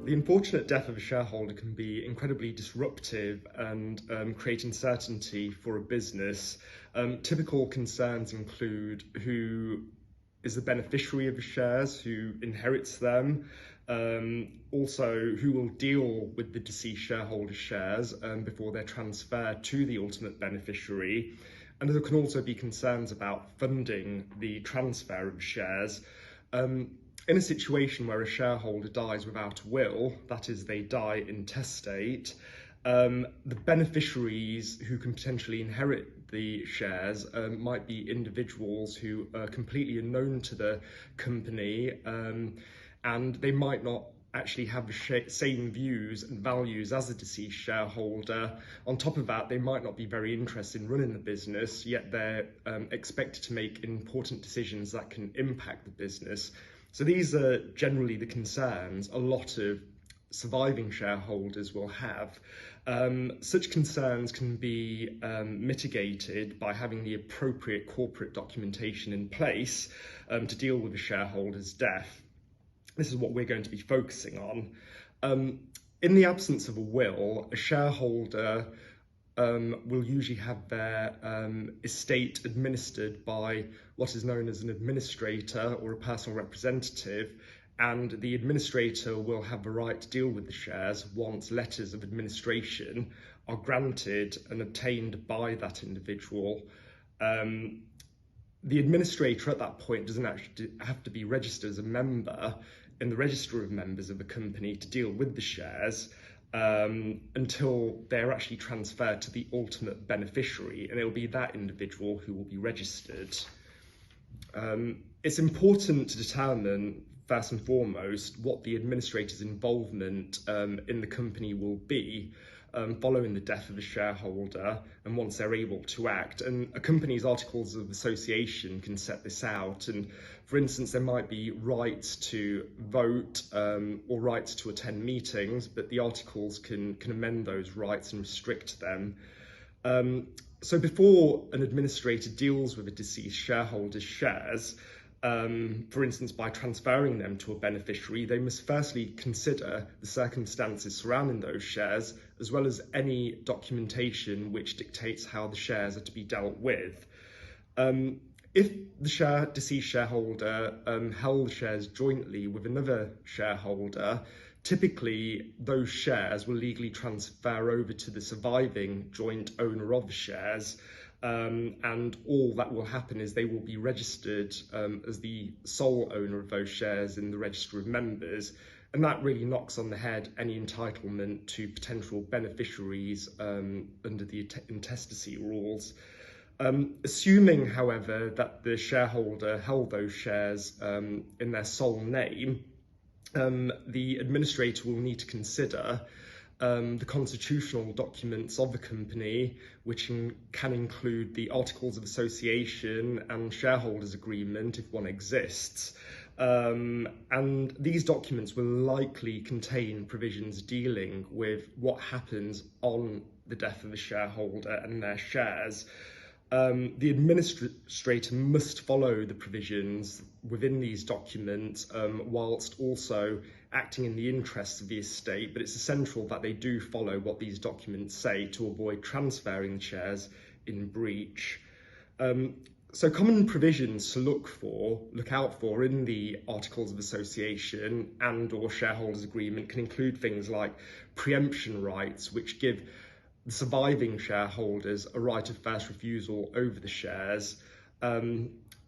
The unfortunate death of a shareholder can be incredibly disruptive and create uncertainty for a business. Typical concerns include who is the beneficiary of the shares, who inherits them, also who will deal with the deceased shareholder's shares before they're transferred to the ultimate beneficiary. And there can also be concerns about funding the transfer of shares. In a situation where a shareholder dies without a will, that is, they die intestate, the beneficiaries who can potentially inherit the shares might be individuals who are completely unknown to the company, and they might not actually have the same views and values as the deceased shareholder. On top of that, they might not be very interested in running the business, yet they're expected to make important decisions that can impact the business. So these are generally the concerns a lot of surviving shareholders will have. Such concerns can be mitigated by having the appropriate corporate documentation in place to deal with a shareholder's death. This is what we're going to be focusing on. In the absence of a will, a shareholder will usually have their estate administered by what is known as an administrator or a personal representative, and the administrator will have the right to deal with the shares once letters of administration are granted and obtained by that individual. The administrator at that point doesn't actually have to be registered as a member in the register of members of the company to deal with the shares until they're actually transferred to the ultimate beneficiary, and it'll be that individual who will be registered. It's important to determine, first and foremost, what the administrator's involvement in the company will be following the death of a shareholder and once they're able to act. And a company's articles of association can set this out. And for instance, there might be rights to vote or rights to attend meetings, but the articles can amend those rights and restrict them. So before an administrator deals with a deceased shareholder's shares, for instance, by transferring them to a beneficiary, they must firstly consider the circumstances surrounding those shares, as well as any documentation which dictates how the shares are to be dealt with. If the deceased shareholder held the shares jointly with another shareholder, typically those shares will legally transfer over to the surviving joint owner of the shares. And all that will happen is they will be registered as the sole owner of those shares in the register of members, and that really knocks on the head any entitlement to potential beneficiaries under the intestacy rules. Assuming, however, that the shareholder held those shares in their sole name, the administrator will need to consider the constitutional documents of the company, which can include the Articles of Association and Shareholders Agreement, if one exists. And these documents will likely contain provisions dealing with what happens on the death of the shareholder and their shares. The administrator must follow the provisions within these documents whilst also acting in the interests of the estate, but it's essential that they do follow what these documents say to avoid transferring the shares in breach. So common provisions to look out for in the Articles of Association and or Shareholders Agreement can include things like preemption rights, which give the surviving shareholders a right of first refusal over the shares.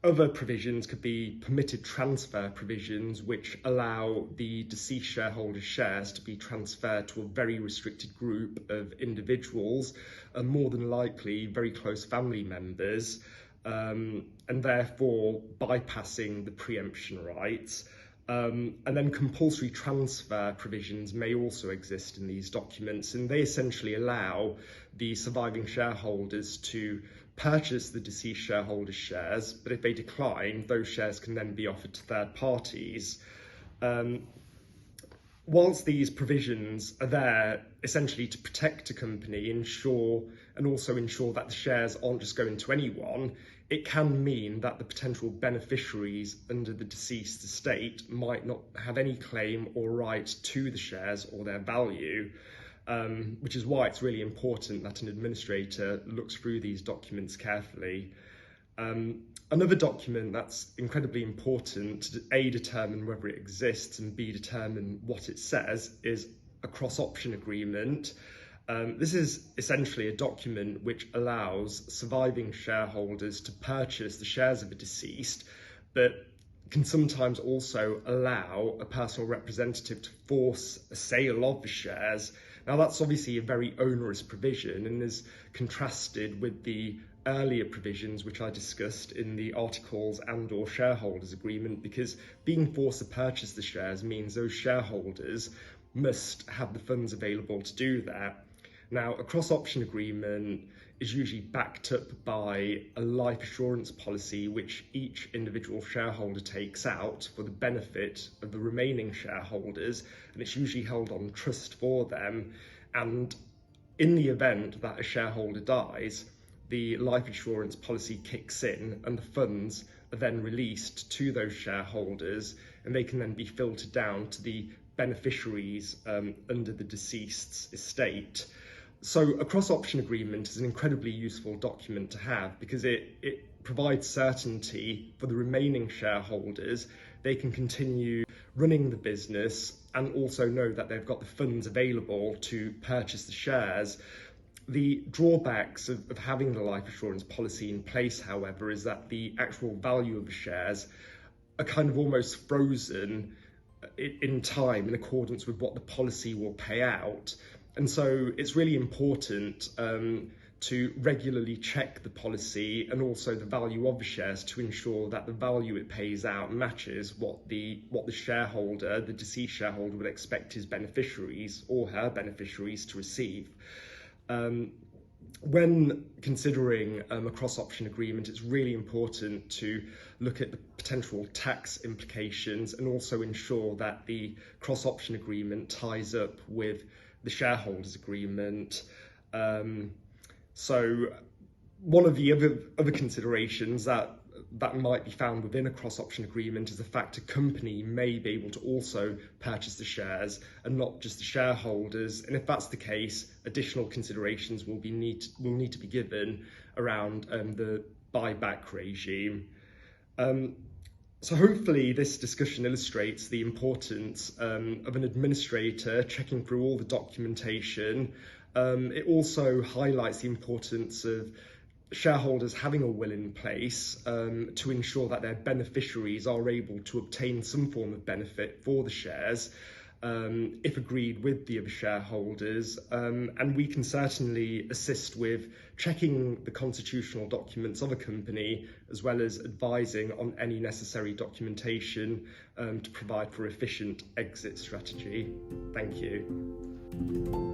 Other provisions could be permitted transfer provisions, which allow the deceased shareholder's shares to be transferred to a very restricted group of individuals, and more than likely very close family members, and therefore bypassing the preemption rights. And then compulsory transfer provisions may also exist in these documents, and they essentially allow the surviving shareholders to purchase the deceased shareholder's shares, but if they decline, those shares can then be offered to third parties. Whilst these provisions are there essentially to protect a company, and also ensure that the shares aren't just going to anyone, it can mean that the potential beneficiaries under the deceased estate might not have any claim or right to the shares or their value, which is why it's really important that an administrator looks through these documents carefully. Another document that's incredibly important to A, determine whether it exists, and B, determine what it says, is a cross-option agreement. This is essentially a document which allows surviving shareholders to purchase the shares of a deceased, but can sometimes also allow a personal representative to force a sale of the shares. Now, that's obviously a very onerous provision and is contrasted with the earlier provisions which I discussed in the articles and/or shareholders agreement, because being forced to purchase the shares means those shareholders must have the funds available to do that. Now, a cross-option agreement is usually backed up by a life assurance policy which each individual shareholder takes out for the benefit of the remaining shareholders, and it's usually held on trust for them. And in the event that a shareholder dies, the life insurance policy kicks in and the funds are then released to those shareholders, and they can then be filtered down to the beneficiaries under the deceased's estate. So a cross-option agreement is an incredibly useful document to have because it provides certainty for the remaining shareholders. They can continue running the business and also know that they've got the funds available to purchase the shares. The drawbacks of having the life assurance policy in place, however, is that the actual value of the shares are kind of almost frozen in time in accordance with what the policy will pay out. And so it's really important to regularly check the policy and also the value of the shares to ensure that the value it pays out matches what the shareholder, the deceased shareholder, would expect his beneficiaries or her beneficiaries to receive. When considering a cross-option agreement, it's really important to look at the potential tax implications and also ensure that the cross-option agreement ties up with the shareholders agreement. So one of the other considerations that might be found within a cross-option agreement is the fact a company may be able to also purchase the shares and not just the shareholders. And if that's the case, additional considerations will need to be given around the buyback regime. So hopefully this discussion illustrates the importance of an administrator checking through all the documentation. It also highlights the importance of shareholders having a will in place to ensure that their beneficiaries are able to obtain some form of benefit for the shares if agreed with the other shareholders. And we can certainly assist with checking the constitutional documents of a company, as well as advising on any necessary documentation to provide for efficient exit strategy. Thank you.